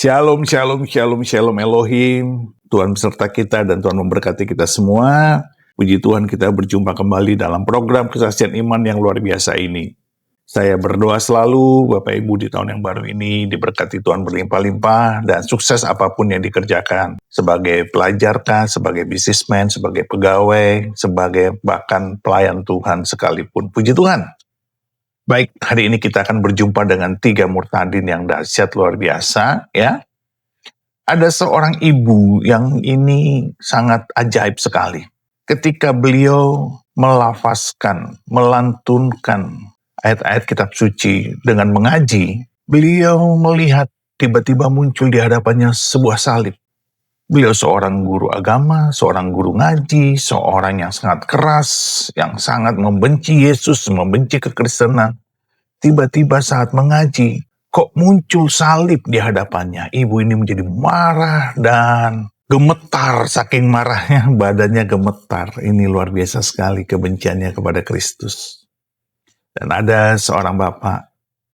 Shalom, shalom, shalom, shalom Elohim. Tuhan beserta kita dan Tuhan memberkati kita semua. Puji Tuhan kita berjumpa kembali dalam program Kesaksian Iman yang luar biasa ini. Saya berdoa selalu Bapak Ibu di tahun yang baru ini diberkati Tuhan berlimpah-limpah dan sukses apapun yang dikerjakan. Sebagai pelajar kah, sebagai bisnismen, sebagai pegawai, sebagai bahkan pelayan Tuhan sekalipun. Puji Tuhan. Baik, hari ini kita akan berjumpa dengan 3 murtadin yang dahsyat luar biasa, ya. Ada seorang ibu yang ini sangat ajaib sekali. Ketika beliau melafazkan, melantunkan ayat-ayat kitab suci dengan mengaji, beliau melihat tiba-tiba muncul di hadapannya sebuah salib. Beliau seorang guru agama, seorang guru ngaji, seorang yang sangat keras, yang sangat membenci Yesus, membenci kekristenan. Tiba-tiba saat mengaji, kok muncul salib di hadapannya. Ibu ini menjadi marah dan gemetar, saking marahnya badannya gemetar. Ini luar biasa sekali kebenciannya kepada Kristus. Dan ada seorang bapak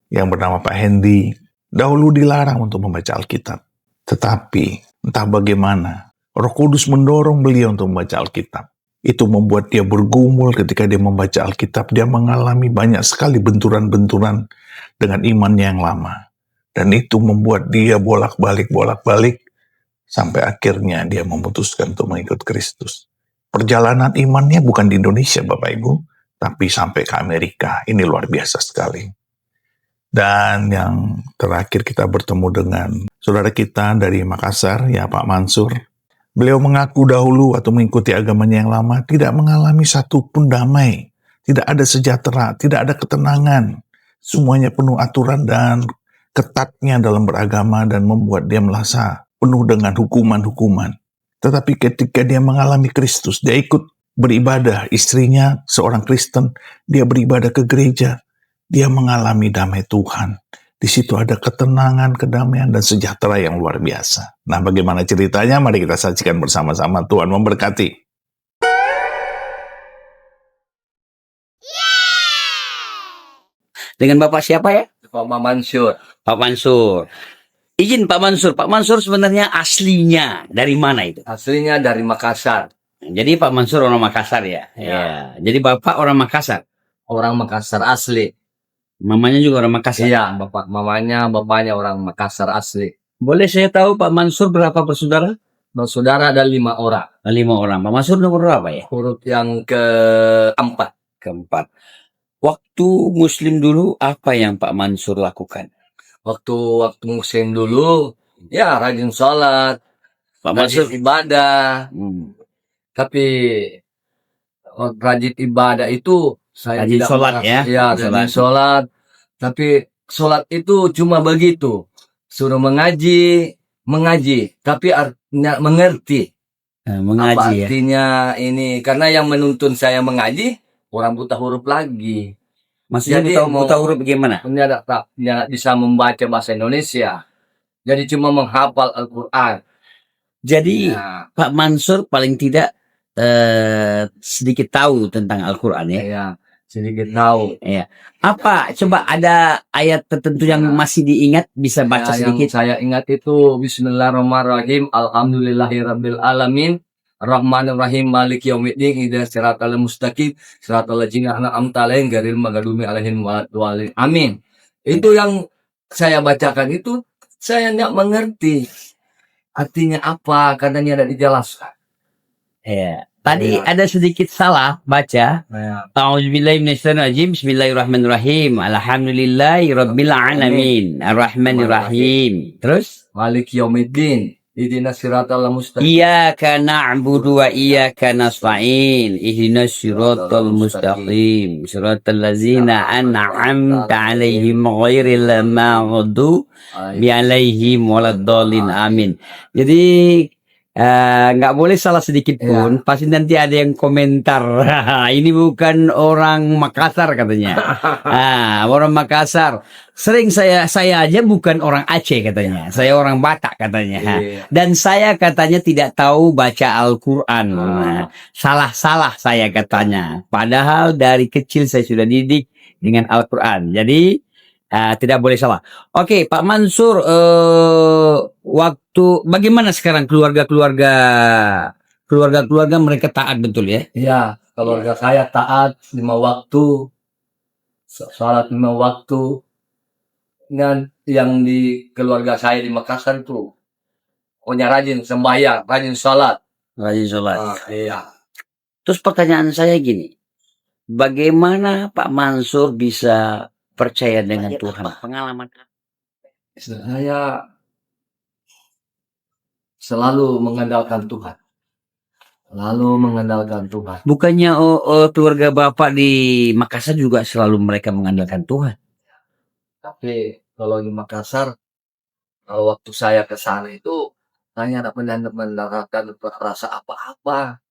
yang bernama Pak Hendy, dahulu dilarang untuk membaca Alkitab. Tetapi entah bagaimana, Roh Kudus mendorong beliau untuk membaca Alkitab. Itu membuat dia bergumul ketika dia membaca Alkitab. Dia mengalami banyak sekali benturan-benturan dengan imannya yang lama. Dan itu membuat dia bolak-balik, sampai akhirnya dia memutuskan untuk mengikut Kristus. Perjalanan imannya bukan di Indonesia, Bapak Ibu, tapi sampai ke Amerika. Ini luar biasa sekali. Dan yang terakhir kita bertemu dengan saudara kita dari Makassar, ya Pak Mansur. Beliau mengaku dahulu atau mengikuti agamanya yang lama tidak mengalami satupun damai. Tidak ada sejahtera, tidak ada ketenangan. Semuanya penuh aturan dan ketatnya dalam beragama dan membuat dia merasa penuh dengan hukuman-hukuman. Tetapi ketika dia mengalami Kristus, dia ikut beribadah. Istrinya seorang Kristen, dia beribadah ke gereja. Dia mengalami damai Tuhan. Di situ ada ketenangan, kedamaian, dan sejahtera yang luar biasa. Nah, bagaimana ceritanya? Mari kita saksikan bersama-sama. Tuhan memberkati. Dengan Bapak siapa ya? Pak Mansur. Pak Mansur. Izin Pak Mansur. Pak Mansur sebenarnya aslinya dari mana itu? Aslinya dari Makassar. Jadi Pak Mansur orang Makassar ya? Ya. Jadi Bapak orang Makassar? Orang Makassar asli. Mamanya juga orang Makassar? Iya, bapaknya orang Makassar asli. Boleh saya tahu Pak Mansur berapa bersaudara? Bersaudara ada 5 orang. 5 orang. Pak Mansur nomor berapa ya? Huruf yang keempat. Waktu Muslim dulu, apa yang Pak Mansur lakukan? Waktu Muslim dulu, ya rajin sholat, Pak Mansur ibadah. Tapi rajin ibadah itu saya rajin sholat ya? Ya, rajin sholat. Tapi sholat itu cuma begitu. Suruh mengaji, tapi artinya mengerti. Mengaji apa ya? artinya ini? Karena yang menuntun saya mengaji, orang buta huruf lagi. Maksudnya Jadi buta huruf bagaimana? Tidak bisa membaca bahasa Indonesia. Jadi cuma menghafal Al-Quran. Jadi Pak Mansur paling tidak sedikit tahu tentang Al-Quran ya? Ya, sedikit tahu. Ya. Apa? Coba ada ayat tertentu yang masih diingat, bisa baca sedikit? Yang saya ingat itu Bismillahirrahmanirrahim. Alhamdulillahirabbil alamin. Rahmanirrahim Maliki yaumiddin. Ihdinas siratal mustaqim. Siratal ladzina an'amta 'alaihim ghairil maghdubi 'alaihim waladdallin. Amin. Itu yang saya bacakan itu saya tidak mengerti artinya apa, karena tidak dijelaskan. Ya. Tadi ada sedikit salah baca. A'udzubillahi minasyaitonirrajim. Bismillahirrahmanirrahim. Alhamdulillahirabbil alamin. Arrahmanirrahim. Terus? Maliki yaumiddin. Ihdinas siratal mustaqim. Iyyaka na'budu wa iyyaka nasta'in. Ihdinas siratal mustaqim. Siratal ladzina an'amta 'alaihim ghairil maghdubi 'alaihim waladdallin. Amin. Jadi nggak boleh salah sedikit pun, pasti nanti ada yang komentar, ini bukan orang Makassar katanya. Orang Makassar. Sering saya aja bukan orang Aceh katanya, saya orang Batak katanya. Dan saya katanya tidak tahu baca Al-Quran. Salah saya katanya. Padahal dari kecil saya sudah didik dengan Al-Quran. Jadi tidak boleh salah. Oke, Pak Mansur, waktu bagaimana sekarang keluarga mereka taat betul ya? Ya, keluarga saya taat 5 waktu, sholat 5 waktu. Dan yang di keluarga saya di Makassar itu pokoknya rajin sembahyang, rajin sholat. Rajin sholat. Iya. Terus pertanyaan saya gini, bagaimana Pak Mansur bisa percaya dengan Tuhan? Pengalaman Saya selalu mengandalkan Tuhan. Selalu mengandalkan Tuhan. Bukannya keluarga Bapak di Makassar juga selalu mereka mengandalkan Tuhan? Tapi kalau di Makassar, kalau waktu saya ke sana itu, saya tidak pernah mendapatkan rasa apa-apa.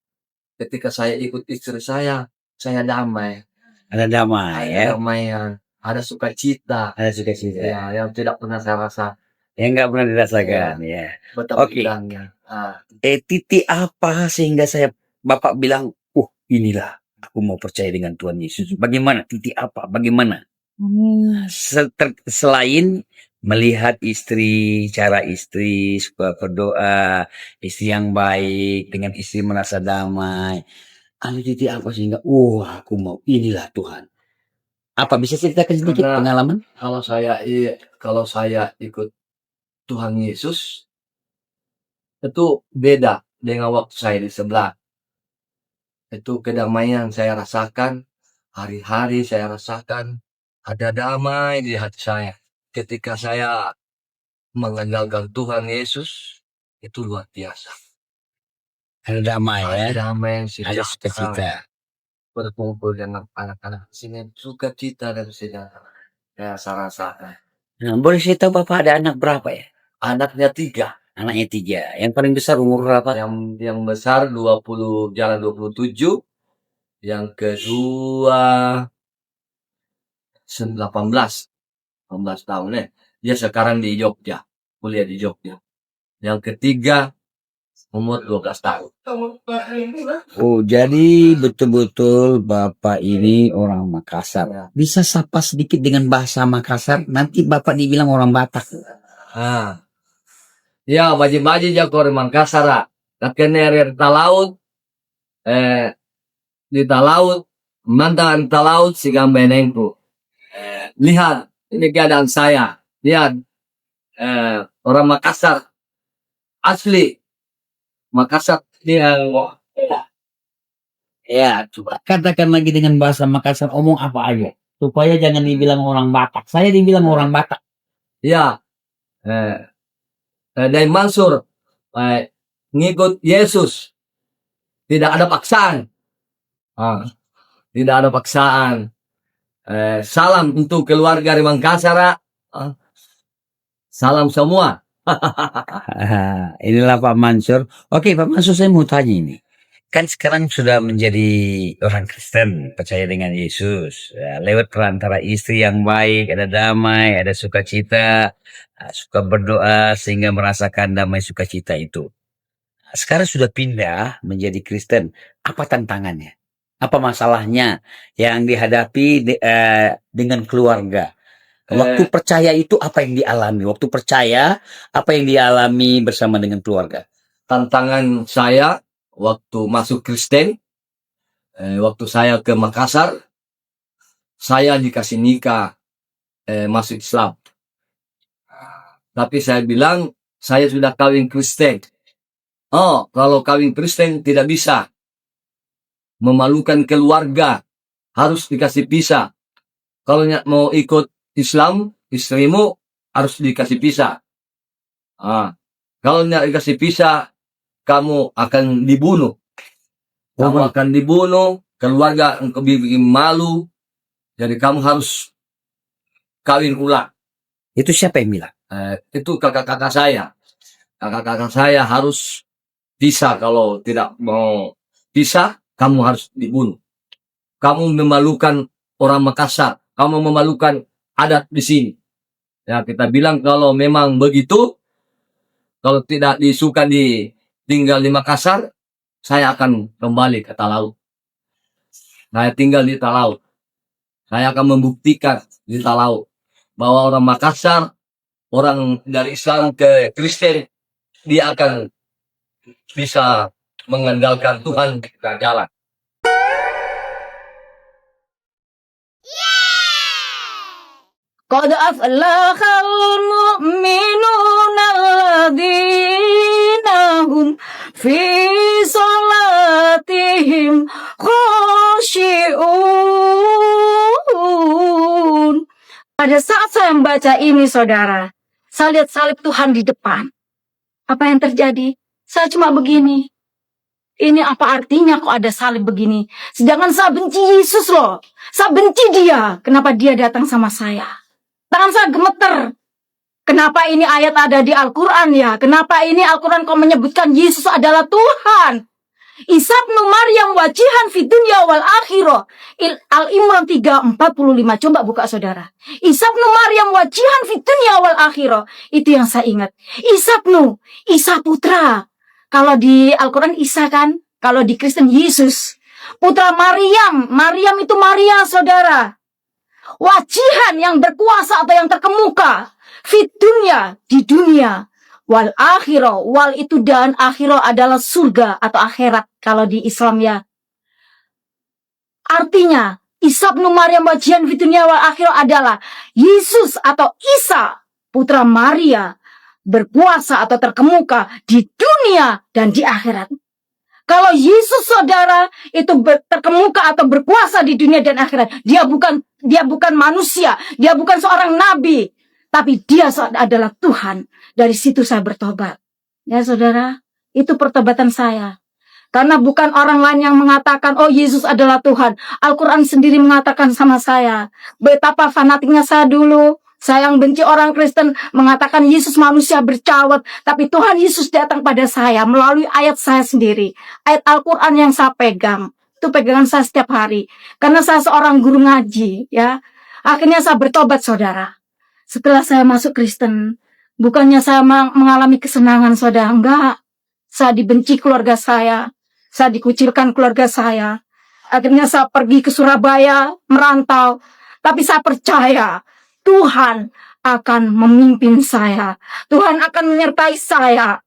Ketika saya ikut istri saya damai. Ada damai Ada ya? damaian, ada sukacita. Ada sukacita. Ya, yang tidak pernah saya rasa. Yang nggak pernah dirasakan ya. Betapa Oke. indahnya. Titik apa sehingga Bapak bilang, inilah aku mau percaya dengan Tuhan Yesus. Bagaimana? Titik apa? Bagaimana? Selain melihat cara istri suka berdoa, istri yang baik, dengan istri merasa damai. Ada titik apa sehingga, aku mau inilah Tuhan. Apa bisa ceritakan sedikit Karena pengalaman? Kalau saya ikut Tuhan Yesus, itu beda dengan waktu saya di sebelah. Itu kedamaian saya rasakan, hari-hari saya rasakan, ada damai di hati saya. Ketika saya mengandalkan Tuhan Yesus, itu luar biasa. Ada damai ya. Ada damai, Ada sukacita. berkumpul dengan anak-anak sini, sukacita dan sejahtera. Saya rasakan. Nah, boleh saya tahu Bapak ada anak berapa ya? Anaknya 3. Anaknya 3. Yang paling besar umur berapa? Yang besar 20, jalan 27. Yang kedua 18 tahun ya. Dia sekarang di Jogja, kuliah di Jogja. Yang ketiga umur 12 tahun. Jadi betul-betul Bapak ini orang Makassar. Ya. Bisa sapa sedikit dengan bahasa Makassar, nanti Bapak dibilang orang Batak. Ya, baji-baji jakor Makassar. Kakene talaut, di talaut, mantan talaut si gambenengku. Lihat, ini keadaan saya. Lihat, orang Makassar asli. Makassar dia. Ya, coba katakan lagi dengan bahasa Makassar, omong apa aja. Supaya jangan dibilang orang Batak. Saya dibilang orang Batak. Ya, dari Mansur, ngikut Yesus. Tidak ada paksaan. Tidak ada paksaan. Salam untuk keluarga di Makassar. Salam semua. Inilah Pak Mansur. Oke, Pak Mansur, saya mau tanya ini. Kan sekarang sudah menjadi orang Kristen, percaya dengan Yesus. Ya, lewat perantara istri yang baik, ada damai, ada sukacita, suka berdoa sehingga merasakan damai sukacita itu. Sekarang sudah pindah menjadi Kristen. Apa tantangannya? Apa masalahnya yang dihadapi dengan keluarga? Waktu percaya itu apa yang dialami? Waktu percaya apa yang dialami bersama dengan keluarga? Tantangan saya waktu masuk Kristen, waktu saya ke Makassar, saya dikasih nikah masuk Islam. Tapi saya bilang saya sudah kawin Kristen. Kalau kawin Kristen tidak bisa, memalukan keluarga, harus dikasih pisah. Kalau mau ikut Islam, istrimu harus dikasih pisah. Kalau tidak dikasih pisah, kamu akan dibunuh. Kamu akan dibunuh, keluarga engkau bikin malu. Jadi kamu harus kawin ulang. Itu siapa yang bilang? Itu kakak-kakak saya. Kakak-kakak saya harus pisah. Kalau tidak mau pisah, kamu harus dibunuh. Kamu memalukan orang Makassar. Kamu memalukan adat di sini. Ya, kita bilang kalau memang begitu, kalau tidak disuka tinggal di Makassar, saya akan kembali ke Talaut. Saya tinggal di Talaut. Saya akan membuktikan di Talaut bahwa orang Makassar orang dari Islam ke Kristen, dia akan bisa mengandalkan Tuhan kita jalan. Qad aflahal mu'minuna alladzina hum fi salatihim khashi'un. Pada saat saya membaca ini, saudara, saya lihat salib Tuhan di depan. Apa yang terjadi? Saya cuma begini. Ini apa artinya kok ada salib begini? Sedangkan saya benci Yesus loh. Saya benci dia. Kenapa dia datang sama saya? Tangan saya gemeter. Kenapa ini ayat ada di Al-Quran ya? Kenapa ini Al-Quran kok menyebutkan Yesus adalah Tuhan? Isa ibnu Maryam wajihan fid dunya wal akhirah. Al-Imran 3:45. Coba buka saudara. Isa ibnu Maryam wajihan fid dunya wal akhirah. Itu yang saya ingat. Isa putra. Kalau di Al-Quran Isa kan, kalau di Kristen Yesus. Putra Maryam. Maryam itu Maria, saudara. Wajihan yang berkuasa atau yang terkemuka. Fit dunia, di dunia. Wal akhirah, wal itu dan akhirah adalah surga atau akhirat kalau di Islam ya. Artinya, Isa ibnu Maryam wajihan fit dunia wal akhirah adalah Yesus atau Isa, putra Maria, berkuasa atau terkemuka di dunia dan di akhirat. Kalau Yesus saudara itu terkemuka atau berkuasa di dunia dan akhirat, dia bukan manusia, dia bukan seorang nabi, tapi dia adalah Tuhan. Dari situ saya bertobat. Ya saudara, itu pertobatan saya. Karena bukan orang lain yang mengatakan, oh Yesus adalah Tuhan. Al-Quran sendiri mengatakan sama saya, betapa fanatiknya saya dulu. Saya yang benci orang Kristen mengatakan Yesus manusia bercawat. Tapi Tuhan Yesus datang pada saya melalui ayat saya sendiri. Ayat Al-Quran yang saya pegang. Itu pegangan saya setiap hari. Karena saya seorang guru ngaji. Ya. Akhirnya saya bertobat saudara. Setelah saya masuk Kristen. Bukannya saya mengalami kesenangan saudara. Enggak. Saya dibenci keluarga saya. Saya dikucilkan keluarga saya. Akhirnya saya pergi ke Surabaya. Merantau. Tapi saya percaya Tuhan akan memimpin saya. Tuhan akan menyertai saya.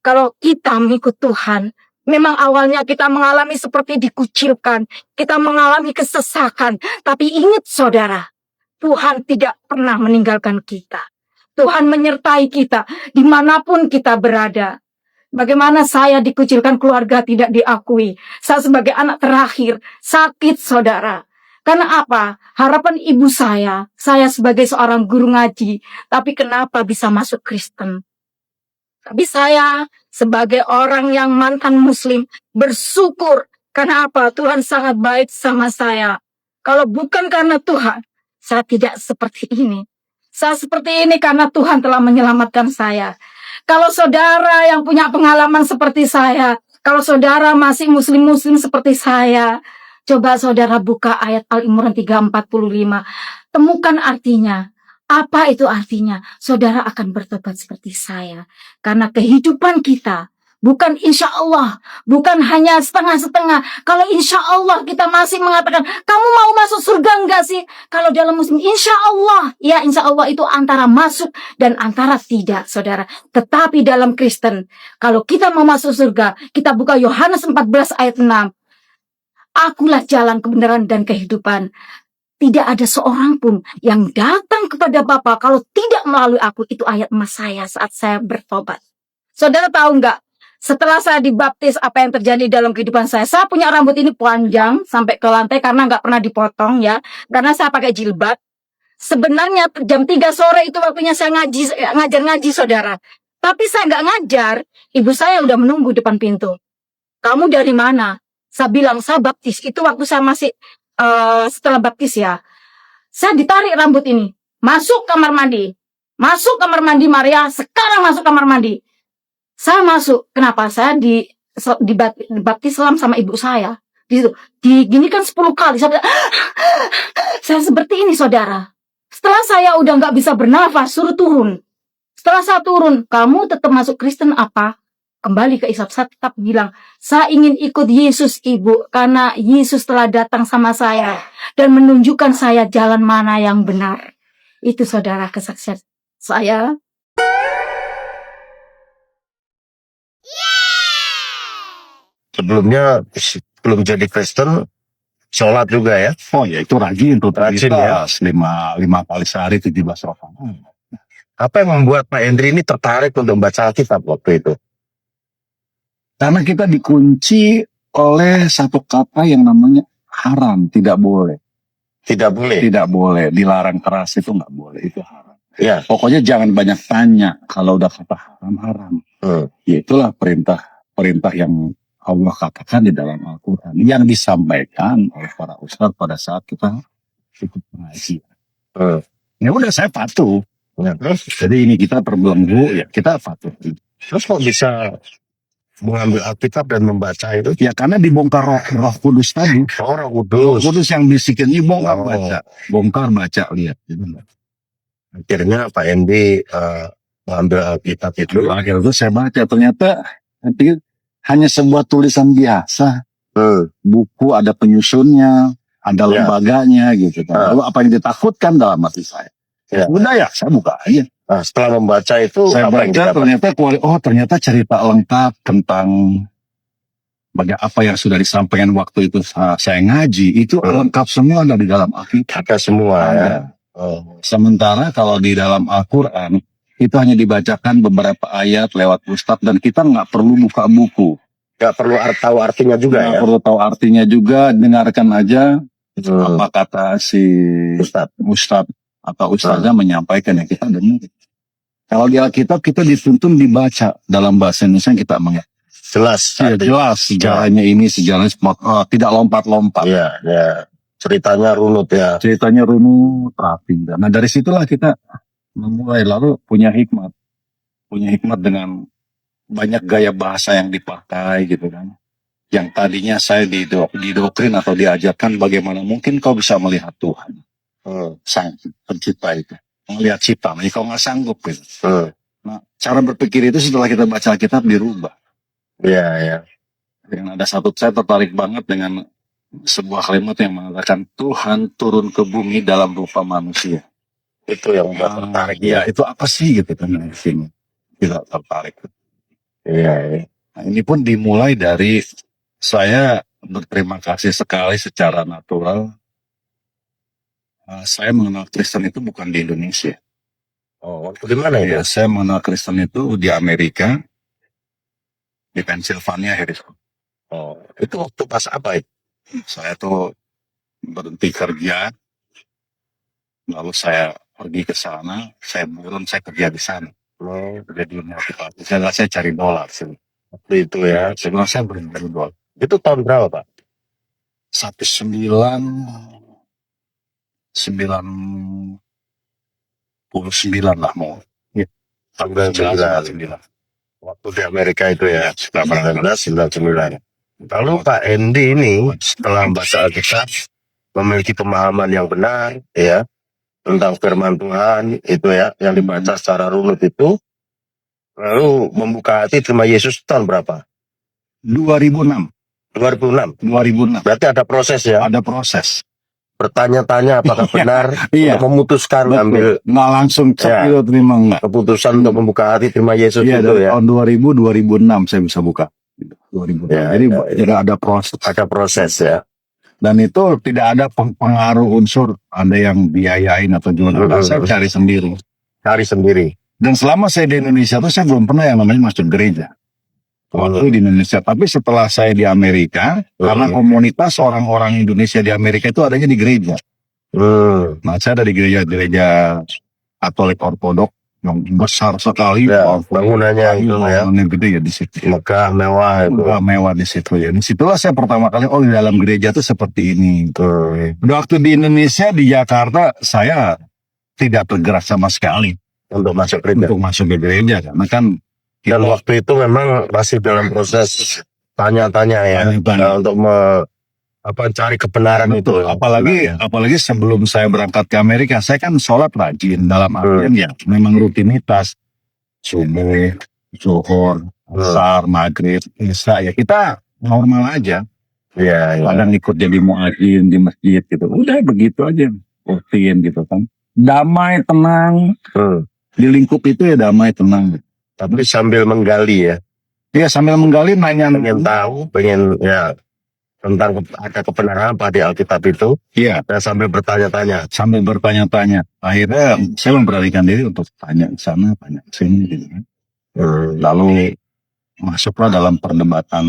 Kalau kita mengikut Tuhan, memang awalnya kita mengalami seperti dikucilkan. Kita mengalami kesesakan. Tapi ingat saudara, Tuhan tidak pernah meninggalkan kita. Tuhan menyertai kita dimanapun kita berada. Bagaimana saya dikucilkan keluarga tidak diakui. Saya sebagai anak terakhir, sakit saudara. Karena apa? Harapan ibu saya sebagai seorang guru ngaji, tapi kenapa bisa masuk Kristen? Tapi saya sebagai orang yang mantan muslim bersyukur. Karena apa? Tuhan sangat baik sama saya. Kalau bukan karena Tuhan, saya tidak seperti ini. Saya seperti ini karena Tuhan telah menyelamatkan saya. Kalau saudara yang punya pengalaman seperti saya, kalau saudara masih muslim-muslim seperti saya, coba saudara buka ayat Al-Imran 3:45. Temukan artinya. Apa itu artinya? Saudara akan bertobat seperti saya. Karena kehidupan kita bukan insya Allah. Bukan hanya setengah-setengah. Kalau insya Allah kita masih mengatakan, kamu mau masuk surga enggak sih? Kalau dalam muslim, insya Allah. Ya insya Allah itu antara masuk dan antara tidak, saudara. Tetapi dalam Kristen, kalau kita mau masuk surga, kita buka Yohanes 14 ayat 6. Akulah jalan kebenaran dan kehidupan. Tidak ada seorang pun yang datang kepada Bapa kalau tidak melalui aku. Itu ayat emas saya saat saya bertobat. Saudara tahu enggak? Setelah saya dibaptis, apa yang terjadi dalam kehidupan saya? Saya punya rambut ini panjang sampai ke lantai karena enggak pernah dipotong ya. Karena saya pakai jilbab. Sebenarnya jam 3 sore itu waktunya saya ngajar ngaji saudara. Tapi saya enggak ngajar. Ibu saya udah menunggu depan pintu. Kamu dari mana? Saya bilang, saya baptis. Itu waktu saya masih setelah baptis ya. Saya ditarik rambut ini. Masuk kamar mandi. Masuk kamar mandi Maria. Sekarang masuk kamar mandi. Saya masuk. Kenapa? Saya dibaptis sama ibu saya. Diginikan 10 kali. Saya seperti ini saudara. Setelah saya udah gak bisa bernafas, suruh turun. Setelah saya turun, kamu tetap masuk Kristen apa? Kembali ke Islam, saya tetap bilang, saya ingin ikut Yesus ibu, karena Yesus telah datang sama saya dan menunjukkan saya jalan mana yang benar. Itu saudara kesaksian Saya Sebelumnya belum jadi Kristen, sholat juga ya. Oh ya, itu rajin tuh. Rajin ya. Lima kali sehari 17 rakaat. Apa yang membuat Pak Hendri ini tertarik untuk membaca Alkitab waktu itu? Karena kita dikunci oleh satu kata yang namanya haram, tidak boleh. Tidak boleh. Tidak boleh, dilarang keras itu nggak boleh, itu haram. Ya. Pokoknya jangan banyak tanya kalau udah kata haram. Ya itulah perintah yang Allah katakan di dalam Al-Quran yang disampaikan oleh para ustadz pada saat kita ikut pengajian. Ya udah, saya patuh. Ya, terus Jadi ini kita terbelenggu, ya kita patuh. kok bisa mengambil Alkitab dan membaca itu? Ya karena dibongkar roh kudus tadi. Orang Roh kudus. kudus yang bisikin ini bongkar Oh. baca. Bongkar baca, lihat. Gitu. Akhirnya Pak Hendri mengambil Alkitab itu. Akhirnya itu saya baca, ternyata nanti hanya sebuah tulisan biasa. Buku ada penyusunnya, ada Ya. lembaganya gitu kan. Lalu apa yang ditakutkan dalam hati saya? Ya. Udah ya, saya buka aja. Nah, setelah membaca itu Saya apa yang baca didapat? ternyata cerita lengkap tentang apa yang sudah disampaikan waktu itu saya ngaji, itu lengkap semua ada di dalam Alkitab. Ada semua ya. Sementara kalau di dalam Al-Quran itu hanya dibacakan beberapa ayat lewat ustadz dan kita nggak perlu buka buku. Gak perlu tahu artinya juga Nggak ya. perlu tahu artinya juga, dengarkan aja apa kata si ustadz atau ustazah menyampaikan, yang kita dengar. Kalau di Alkitab kita dituntun dibaca dalam bahasa Indonesia yang kita mengerti. Jelas. Ya, jelas sejarahnya ini, sejarahnya tidak lompat-lompat. Iya, ya. Ceritanya runut ya. Ceritanya runut, rapi. Nah dari situlah kita memulai, lalu punya hikmat dengan banyak gaya bahasa yang dipakai gitu kan. Yang tadinya saya didoktrin atau diajarkan bagaimana mungkin kau bisa melihat Tuhan, sang pencipta itu, melihat ciptaan, kau nggak sanggup gitu. Nah cara berpikir itu setelah kita baca Alkitab dirubah. Iya, ya. Dan ada satu, saya tertarik banget dengan sebuah kalimat yang mengatakan Tuhan turun ke bumi dalam rupa manusia. Itu yang membuat tertarik ya. Itu apa sih gitu kan, di sini kita tertarik. Iya, ya. Nah, ini pun dimulai dari saya berterima kasih sekali secara natural. Saya mengenal Kristen itu bukan di Indonesia. Oh, waktu di mana itu? Ya, saya mengenal Kristen itu di Amerika, di Pennsylvania, Harrisburg. Oh, itu waktu pas apa itu? Saya tuh berhenti kerja, lalu saya pergi ke sana, saya kerja di sana. Kerja di dunia motivasi. Saya cari dolar sih. Waktu itu ya. Sebelum saya berhenti dolar. Itu tahun berapa, Pak? 1999 lah mau. Ya. 99. Waktu di Amerika itu ya. 1999. Lalu Pak Endi ini setelah membaca Alkitab memiliki pemahaman yang benar ya tentang firman Tuhan itu ya yang dibaca secara runut itu, lalu membuka hati terima Yesus tahun berapa? 2006. 2006. Berarti ada proses ya? Ada proses. Bertanya-tanya apakah benar Iya. untuk memutuskan ambil nggak langsung Ya. itu terima enggak. keputusan untuk membuka hati terima Yesus Iya, itu dari ya. tahun 2006 saya bisa buka. 2006. Ya, Jadi ya, jadi ada proses. Ada proses ya. Dan itu tidak ada pengaruh unsur ada yang biayain atau jual. Saya cari sendiri. Cari sendiri. Dan selama saya di Indonesia tuh saya belum pernah yang namanya masuk gereja. Waktu di Indonesia. Tapi setelah saya di Amerika, karena komunitas orang-orang Indonesia di Amerika itu adanya di gereja. Nah saya ada di gereja Katolik Ortodok yang besar sekali. Ya, bangunannya itu ya. Bangunannya gede ya di situ. Megah, mewah itu. Mewah di situ ya. Di situlah saya pertama kali di dalam gereja tuh seperti ini. Waktu di Indonesia di Jakarta saya tidak tergerak sama sekali Untuk masuk gereja. untuk masuk ke gereja karena kan Dan waktu itu memang masih dalam proses tanya-tanya ya. Tanya-tanya. Nah, untuk cari kebenaran itu. apalagi sebelum saya berangkat ke Amerika saya kan sholat rajin dalam artian ya memang rutinitas subuh, zuhur, asar, maghrib, isya ya kita normal aja. Iya, iya. Kadang ikut jadi muadzin di masjid gitu. Udah begitu aja rutin gitu kan. Damai, tenang. Di lingkup itu ya damai, tenang. Tapi sambil menggali ya, Iya, sambil menggali nanya. pengen tahu, pengen ya tentang ada kebenaran apa di Alkitab itu, Iya, dan sambil bertanya-tanya. sambil bertanya-tanya. Akhirnya saya memberanikan diri untuk tanya ke sana, tanya ke sini. Gitu kan. Lalu masuklah dalam perdebatan,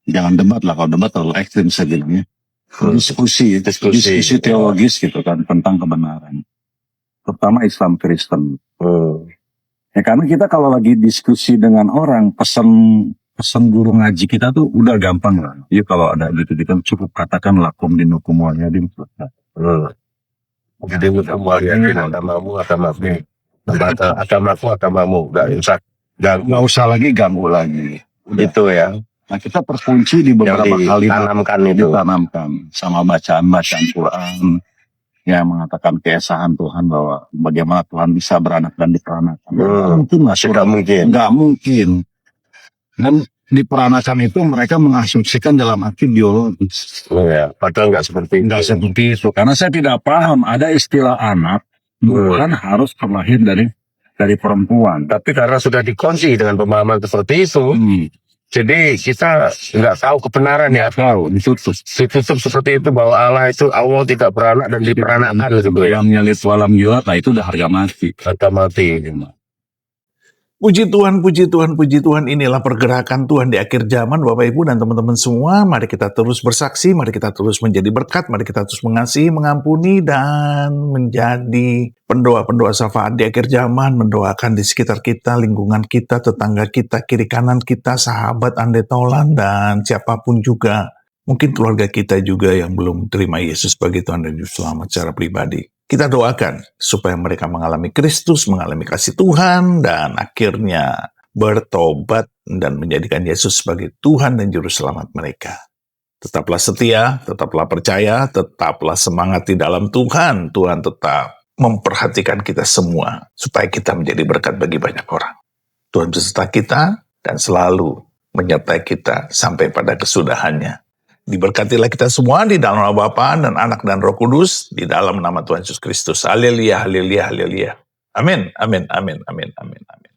jangan debat lah, kalau debat terlalu ekstrim saya bilangnya. Diskusi teologis gitu kan, tentang kebenaran. Terutama Islam Kristen. Ya karena kita kalau lagi diskusi dengan orang, pesan guru ngaji kita tuh udah gampang lah. Ya kalau ada gitu kan cukup katakan lakum dinukum walyadim. Jadi mulia agamamu, agamamu, Nggak usah lagi ganggu lagi. Udah. itu ya, Nah kita terkunci di yang beberapa kali ditanamkan itu. ditanamkan sama bacaan Quran yang mengatakan keesahan Tuhan, bahwa bagaimana Tuhan bisa beranak dan diperanakan. Mungkin lah, Tidak mungkin. nggak mungkin. Dan diperanakan itu mereka mengasumsikan dalam arti biologis. Ya, padahal nggak seperti Nggak itu. seperti itu. Karena saya tidak paham ada istilah anak bukan harus terlahir dari perempuan. Tapi karena sudah dikunci dengan pemahaman seperti itu, jadi kita nggak tahu kebenaran ya. Tahu ditutup. Ditutup seperti itu bahwa Allah tidak beranak dan diperanakkan gitu ya. Dalam nyalit walam yuat, nah itu udah harga mati. Kata mati. Puji Tuhan, puji Tuhan, puji Tuhan. Inilah pergerakan Tuhan di akhir zaman, Bapak Ibu dan teman-teman semua. Mari kita terus bersaksi, mari kita terus menjadi berkat, mari kita terus mengasihi, mengampuni, dan menjadi pendoa-pendoa syafaat di akhir zaman, mendoakan di sekitar kita, lingkungan kita, tetangga kita, kiri kanan kita, sahabat, ande tolan, dan siapapun juga. Mungkin keluarga kita juga yang belum terima Yesus sebagai Tuhan dan Juru Selamat secara pribadi. Kita doakan supaya mereka mengalami Kristus, mengalami kasih Tuhan, dan akhirnya bertobat dan menjadikan Yesus sebagai Tuhan dan Juru Selamat mereka. Tetaplah setia, tetaplah percaya, tetaplah semangat di dalam Tuhan. Tuhan tetap memperhatikan kita semua supaya kita menjadi berkat bagi banyak orang. Tuhan beserta kita dan selalu menyertai kita sampai pada kesudahannya. Diberkatilah kita semua di dalam nama Bapa dan Anak dan Roh Kudus, di dalam nama Tuhan Yesus Kristus. Haleluya, haleluya, haleluya. Amin, amin, amin, amin, amin, amin.